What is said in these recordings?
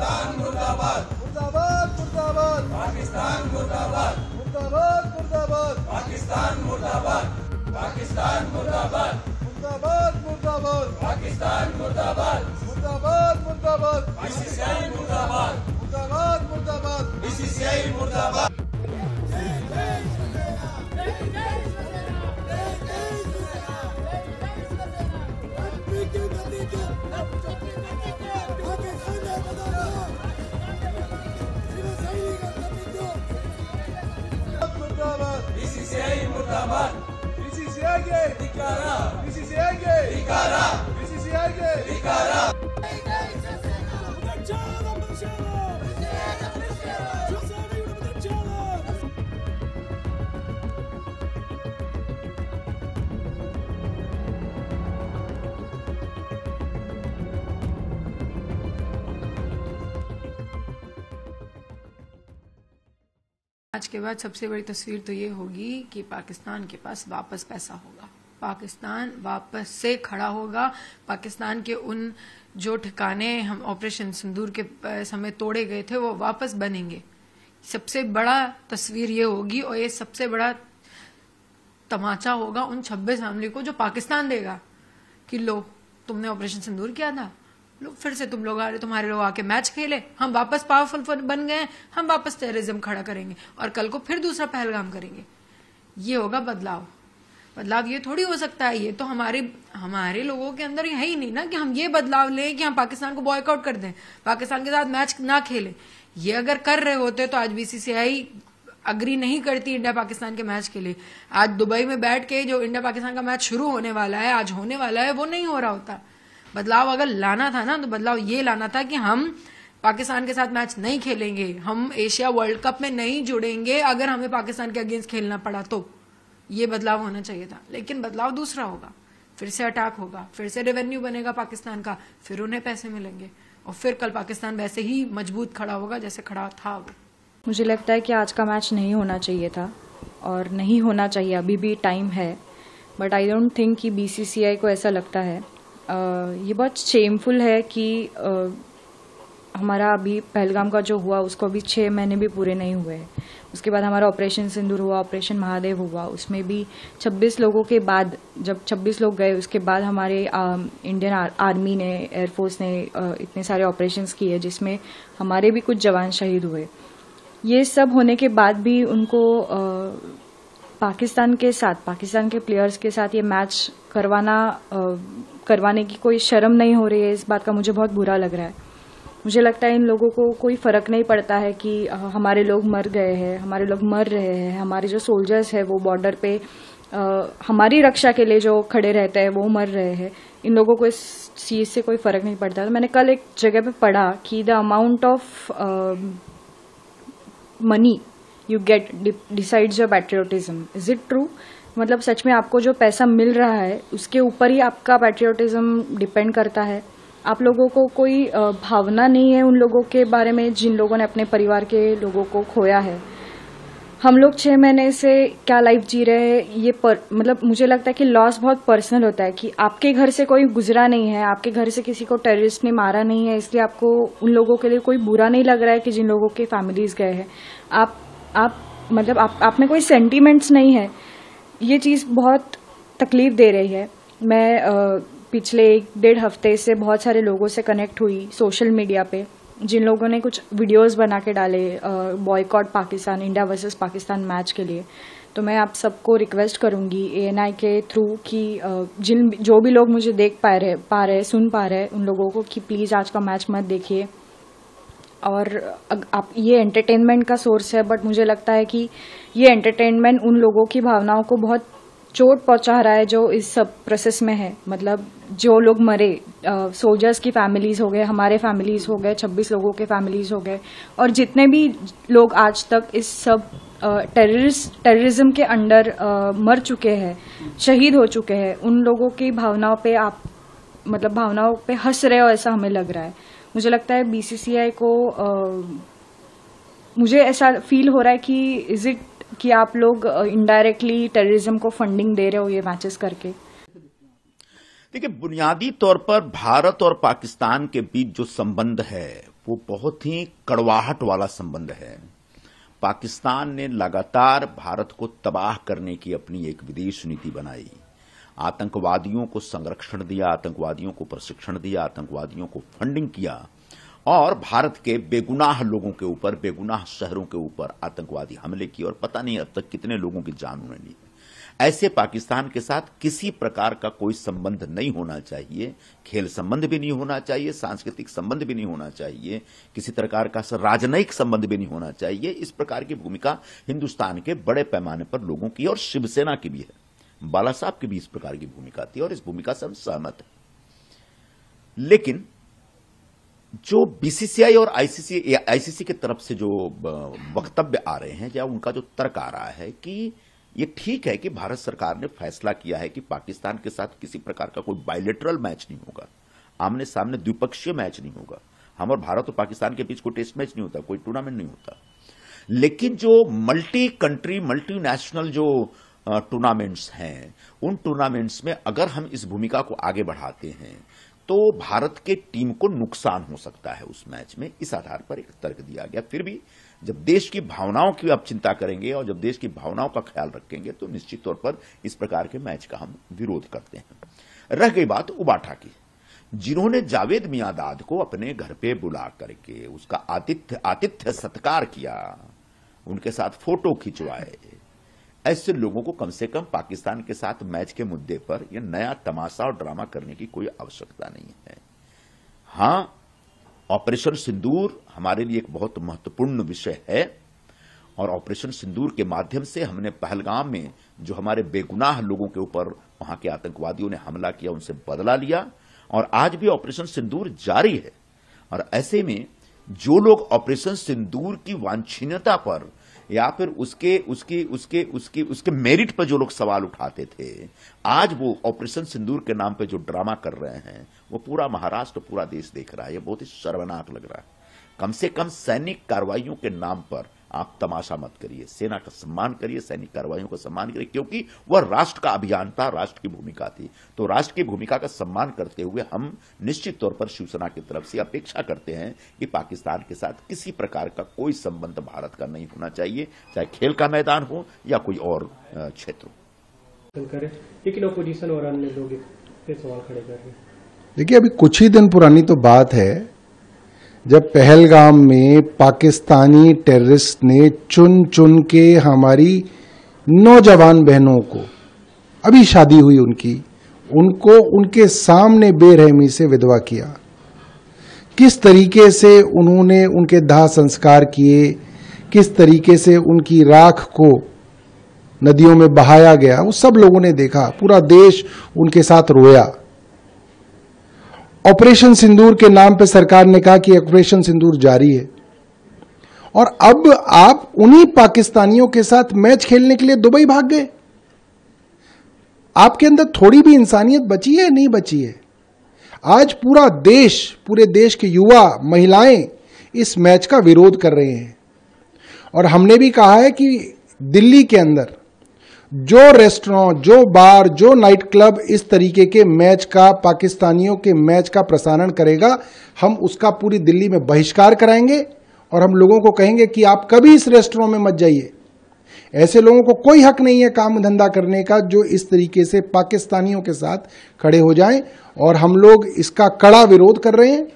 पाकिस्तान मुर्दाबाद, मुर्दाबाद मुर्दाबाद, पाकिस्तान मुर्दाबाद, मुर्दाबाद मुर्दाबाद, पाकिस्तान मुर्दाबाद, पाकिस्तान मुर्दाबाद, मुर्दाबाद मुर्दाबाद, पाकिस्तान मुर्दाबाद, मुर्दाबाद मुर्दाबाद, बीसीसीआई मुर्दाबाद, मुर्दाबाद मुर्दाबाद, बीसीसीआई मुर्दाबाद। बीसीसीआई मुर्दाबाद, बीसीसीआई के धिक्कारा, बीसीसीआई के धिक्कारा, बीसीसीआई के धिक्कारा। आज के बाद सबसे बड़ी तस्वीर तो ये होगी कि पाकिस्तान के पास वापस पैसा होगा, पाकिस्तान वापस से खड़ा होगा, पाकिस्तान के उन जो ठिकाने हम ऑपरेशन सिंदूर के समय तोड़े गए थे वो वापस बनेंगे। सबसे बड़ा तस्वीर ये होगी और ये सबसे बड़ा तमाचा होगा उन 26 फैमिली को जो पाकिस्तान देगा कि लो तुमने ऑपरेशन सिंदूर किया था, लो फिर से तुम लोग आ रहे, तुम्हारे लोग आके मैच खेले, हम वापस पावरफुल बन गए, हम वापस टेररिज्म खड़ा करेंगे और कल को फिर दूसरा पहलगाम करेंगे। ये होगा बदलाव। बदलाव ये थोड़ी हो सकता है, ये तो हमारे लोगों के अंदर है ही नहीं ना कि हम ये बदलाव लें कि हम पाकिस्तान को बॉयकआउट कर दें, पाकिस्तान के साथ मैच ना खेलें। ये अगर कर रहे होते तो आज बीसीसीआई अग्री नहीं करती इंडिया पाकिस्तान के मैच के लिए। आज दुबई में बैठ के जो इंडिया पाकिस्तान का मैच शुरू होने वाला है, आज होने वाला है, वो नहीं हो रहा होता। बदलाव अगर लाना था ना तो बदलाव ये लाना था कि हम पाकिस्तान के साथ मैच नहीं खेलेंगे, हम एशिया वर्ल्ड कप में नहीं जुड़ेंगे अगर हमें पाकिस्तान के अगेंस्ट खेलना पड़ा तो। ये बदलाव होना चाहिए था, लेकिन बदलाव दूसरा होगा। फिर से अटैक होगा, फिर से रेवेन्यू बनेगा पाकिस्तान का, फिर उन्हें पैसे मिलेंगे और फिर कल पाकिस्तान वैसे ही मजबूत खड़ा होगा जैसे खड़ा था वो। मुझे लगता है कि आज का मैच नहीं होना चाहिए था और नहीं होना चाहिए, अभी भी टाइम है। बट आई डोंट थिंक कि बीसीसीआई को ऐसा लगता है। ये बहुत शेमफुल है कि हमारा अभी पहलगाम का जो हुआ उसको अभी 6 महीने भी पूरे नहीं हुए हैं। उसके बाद हमारा ऑपरेशन सिंदूर हुआ, ऑपरेशन महादेव हुआ, उसमें भी 26 लोगों के बाद, जब 26 लोग गए उसके बाद हमारे इंडियन आर्मी ने, एयरफोर्स ने इतने सारे ऑपरेशंस किए जिसमें हमारे भी कुछ जवान शहीद हुए। ये सब होने के बाद भी उनको पाकिस्तान के साथ, पाकिस्तान के प्लेयर्स के साथ ये मैच करवाने की कोई शर्म नहीं हो रही है। इस बात का मुझे बहुत बुरा लग रहा है। मुझे लगता है इन लोगों को कोई फर्क नहीं पड़ता है कि हमारे लोग मर गए हैं, हमारे लोग मर रहे हैं, हमारे जो सोल्जर्स हैं वो बॉर्डर पे हमारी रक्षा के लिए जो खड़े रहते हैं वो मर रहे हैं। इन लोगों को इस चीज से कोई फर्क नहीं पड़ता। तो मैंने कल एक जगह पे पढ़ा कि the amount of money you get decides your patriotism. Is it true? मतलब सच में आपको जो पैसा मिल रहा है उसके ऊपर ही आपका पैट्रियोटिज्म डिपेंड करता है। आप लोगों को कोई भावना नहीं है उन लोगों के बारे में जिन लोगों ने अपने परिवार के लोगों को खोया है। हम लोग 6 महीने से क्या लाइफ जी रहे हैं, ये मतलब मुझे लगता है कि लॉस बहुत पर्सनल होता है कि आपके घर से कोई गुजरा नहीं है, आपके घर से किसी को टेररिस्ट ने मारा नहीं है, इसलिए आपको उन लोगों के लिए कोई बुरा नहीं लग रहा है कि जिन लोगों के फैमिलीज गए हैं। आप में कोई सेंटीमेंट्स नहीं है। ये चीज़ बहुत तकलीफ दे रही है। मैं पिछले 1-1.5 हफ्ते से बहुत सारे लोगों से कनेक्ट हुई सोशल मीडिया पे, जिन लोगों ने कुछ वीडियोस बना के डाले boycott Pakistan, India versus Pakistan match के लिए। तो मैं आप सबको रिक्वेस्ट करूंगी ANI के थ्रू कि जो भी लोग मुझे देख पा रहे सुन पा रहे उन लोगों को कि प्लीज़ आज का मैच मत देखिए। और आप ये एंटरटेनमेंट का सोर्स है, बट मुझे लगता है कि ये एंटरटेनमेंट उन लोगों की भावनाओं को बहुत चोट पहुंचा रहा है जो इस सब प्रोसेस में है। मतलब जो लोग मरे, सोल्जर्स की फैमिलीज हो गए, हमारे फैमिलीज हो गए, 26 लोगों के फैमिलीज हो गए, और जितने भी लोग आज तक इस सब टेररिज्म के अंडर मर चुके हैं, शहीद हो चुके हैं, उन लोगों की भावनाओं पे आप मतलब भावनाओं पे हंस रहे हो, ऐसा हमें लग रहा है। मुझे लगता है BCCI को मुझे ऐसा फील हो रहा है कि इज इट कि आप लोग इनडायरेक्टली टेररिज्म को फंडिंग दे रहे हो ये मैचेस करके। देखिए, बुनियादी तौर पर भारत और पाकिस्तान के बीच जो संबंध है वो बहुत ही कड़वाहट वाला संबंध है। पाकिस्तान ने लगातार भारत को तबाह करने की अपनी एक विदेश नीति बनाई, आतंकवादियों को संरक्षण दिया, आतंकवादियों को प्रशिक्षण दिया, आतंकवादियों को फंडिंग किया और भारत के बेगुनाह लोगों के ऊपर, बेगुनाह शहरों के ऊपर आतंकवादी हमले किए और पता नहीं अब तक कितने लोगों की जान उन्होंने ली। ऐसे पाकिस्तान के साथ किसी प्रकार का कोई संबंध नहीं होना चाहिए, खेल संबंध भी नहीं होना चाहिए, सांस्कृतिक संबंध भी नहीं होना चाहिए, किसी प्रकार का राजनयिक संबंध भी नहीं होना चाहिए। इस प्रकार की भूमिका हिंदुस्तान के बड़े पैमाने पर लोगों की और शिवसेना की भी है। बाला साहब की भी इस प्रकार की भूमिका थी और इस भूमिका से हम सहमत हैं। लेकिन जो बीसीसीआई और आईसीसी की तरफ से जो वक्तव्य आ रहे हैं या उनका जो तर्क आ रहा है कि ये ठीक है कि भारत सरकार ने फैसला किया है कि पाकिस्तान के साथ किसी प्रकार का कोई बायलैटरल मैच नहीं होगा, आमने सामने द्विपक्षीय मैच नहीं होगा, हम और भारत और पाकिस्तान के बीच कोई टेस्ट मैच नहीं होता, कोई टूर्नामेंट नहीं होता। लेकिन जो मल्टी कंट्री मल्टीनेशनल जो टूर्नामेंट्स हैं, उन टूर्नामेंट्स में अगर हम इस भूमिका को आगे बढ़ाते हैं तो भारत के टीम को नुकसान हो सकता है उस मैच में। इस आधार पर एक तर्क दिया गया। फिर भी जब देश की भावनाओं की आप चिंता करेंगे और जब देश की भावनाओं का ख्याल रखेंगे तो निश्चित तौर पर इस प्रकार के मैच का हम विरोध करते हैं। रह गई बात उबाठा की, जिन्होंने जावेद मियांदाद को अपने घर पे बुला करके उसका आतिथ्य सत्कार किया, उनके साथ फोटो खिंचवाए, ऐसे लोगों को कम से कम पाकिस्तान के साथ मैच के मुद्दे पर यह नया तमाशा और ड्रामा करने की कोई आवश्यकता नहीं है। हां, ऑपरेशन सिंदूर हमारे लिए एक बहुत महत्वपूर्ण विषय है और ऑपरेशन सिंदूर के माध्यम से हमने पहलगाम में जो हमारे बेगुनाह लोगों के ऊपर वहां के आतंकवादियों ने हमला किया, उनसे बदला लिया और आज भी ऑपरेशन सिंदूर जारी है। और ऐसे में जो लोग ऑपरेशन सिंदूर की वांछनीयता पर या फिर उसके मेरिट पर जो लोग सवाल उठाते थे, आज वो ऑपरेशन सिंदूर के नाम पे जो ड्रामा कर रहे हैं वो पूरा महाराष्ट्र, पूरा देश देख रहा है। ये बहुत ही शर्मनाक लग रहा है। कम से कम सैनिक कार्रवाइयों के नाम पर आप तमाशा मत करिए, सेना का सम्मान करिए, सैनिक कार्रवाइयों का सम्मान करिए, क्योंकि वह राष्ट्र का अभियान था, राष्ट्र की भूमिका थी। तो राष्ट्र की भूमिका का सम्मान करते हुए हम निश्चित तौर पर शिवसेना की तरफ से अपेक्षा करते हैं कि पाकिस्तान के साथ किसी प्रकार का कोई संबंध भारत का नहीं होना चाहिए, चाहे खेल का मैदान हो या कोई और क्षेत्र हो। लेकिन अपोजिशन और अन्य लोग सवाल खड़े कर रहे हैं। देखिए, अभी कुछ ही दिन पुरानी तो बात है जब पहलगाम में पाकिस्तानी टेररिस्ट ने चुन चुन के हमारी नौजवान बहनों को, अभी शादी हुई उनको उनके सामने बेरहमी से विधवा किया। किस तरीके से उन्होंने उनके दाह संस्कार किए, किस तरीके से उनकी राख को नदियों में बहाया गया, वो सब लोगों ने देखा। पूरा देश उनके साथ रोया। ऑपरेशन सिंदूर के नाम पे सरकार ने कहा कि ऑपरेशन सिंदूर जारी है और अब आप उन्हीं पाकिस्तानियों के साथ मैच खेलने के लिए दुबई भाग गए। आपके अंदर थोड़ी भी इंसानियत बची है? नहीं बची है। आज पूरा देश, पूरे देश के युवा, महिलाएं इस मैच का विरोध कर रहे हैं और हमने भी कहा है कि दिल्ली के अंदर जो रेस्टोरेंट, जो बार, जो नाइट क्लब इस तरीके के मैच का, पाकिस्तानियों के मैच का प्रसारण करेगा, हम उसका पूरी दिल्ली में बहिष्कार कराएंगे और हम लोगों को कहेंगे कि आप कभी इस रेस्टोरेंट में मत जाइए। ऐसे लोगों को कोई हक नहीं है काम धंधा करने का जो इस तरीके से पाकिस्तानियों के साथ खड़े हो जाएं और हम लोग इसका कड़ा विरोध कर रहे हैं।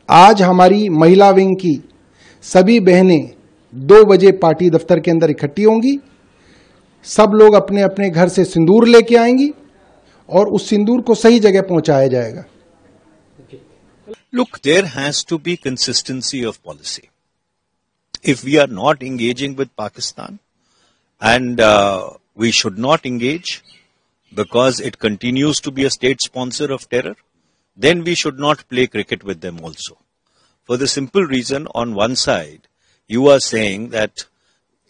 आज हमारी महिला विंग की सभी बहनें 2 बजे पार्टी दफ्तर के अंदर इकट्ठी होंगी। सब लोग अपने अपने घर से सिंदूर लेके आएंगी और उस सिंदूर को सही जगह पहुंचाया जाएगा। Look, there has to be consistency of policy. If we are not engaging with Pakistan, and we should not engage because it continues to be a state sponsor of terror, then we should not play cricket with them also. For the simple reason, on one side, you are saying that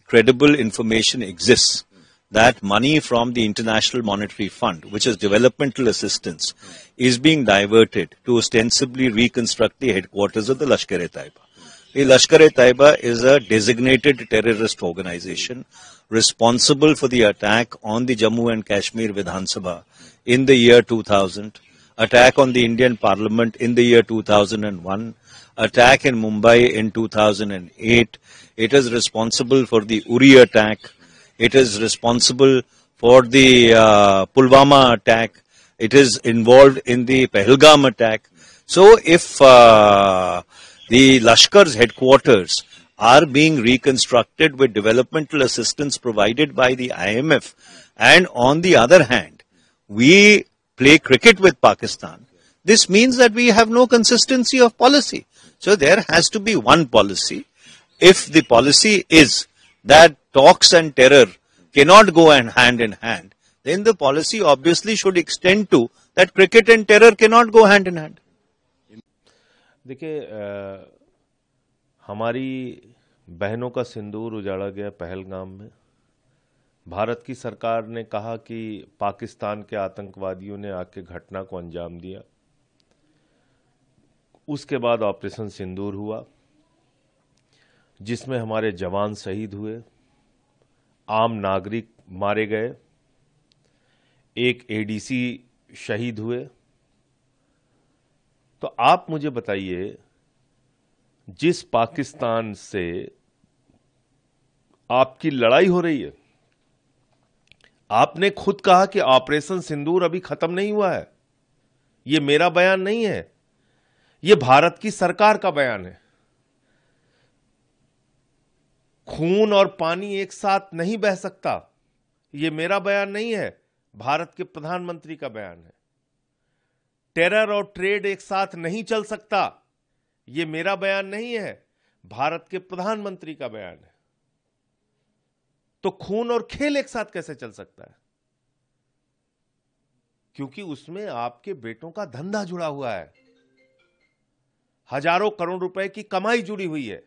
credible information exists that money from the International Monetary Fund, which is developmental assistance, is being diverted to ostensibly reconstruct the headquarters of the Lashkar-e-Taiba. The Lashkar-e-Taiba is a designated terrorist organization responsible for the attack on the Jammu and Kashmir Vidhan Sabha in the year 2000, attack on the Indian Parliament in the year 2001, attack in Mumbai in 2008. It is responsible for the Uri attack. It is responsible for the Pulwama attack. It is involved in the Pahalgam attack. So if the Lashkar's headquarters are being reconstructed with developmental assistance provided by the IMF, and on the other hand, we play cricket with Pakistan, this means that we have no consistency of policy. So there has to be one policy. If the policy is that talks and terror cannot go hand in hand, then the policy obviously should extend to that cricket and terror cannot go hand in hand. देखिए, हमारी बहनों का सिंदूर उजाड़ा गया पहलगाम में। भारत की सरकार ने कहा कि पाकिस्तान के आतंकवादियों ने आके घटना को अंजाम दिया। उसके बाद ऑपरेशन सिंदूर हुआ, जिसमें हमारे जवान शहीद हुए, आम नागरिक मारे गए, एक एडीसी शहीद हुए। तो आप मुझे बताइए, जिस पाकिस्तान से आपकी लड़ाई हो रही है, आपने खुद कहा कि ऑपरेशन सिंदूर अभी खत्म नहीं हुआ है। यह मेरा बयान नहीं है, यह भारत की सरकार का बयान है। खून और पानी एक साथ नहीं बह सकता, यह मेरा बयान नहीं है, भारत के प्रधानमंत्री का बयान है। टेरर और ट्रेड एक साथ नहीं चल सकता, यह मेरा बयान नहीं है, भारत के प्रधानमंत्री का बयान है। तो खून और खेल एक साथ कैसे चल सकता है? क्योंकि उसमें आपके बेटों का धंधा जुड़ा हुआ है, हजारों करोड़ रुपए की कमाई जुड़ी हुई है।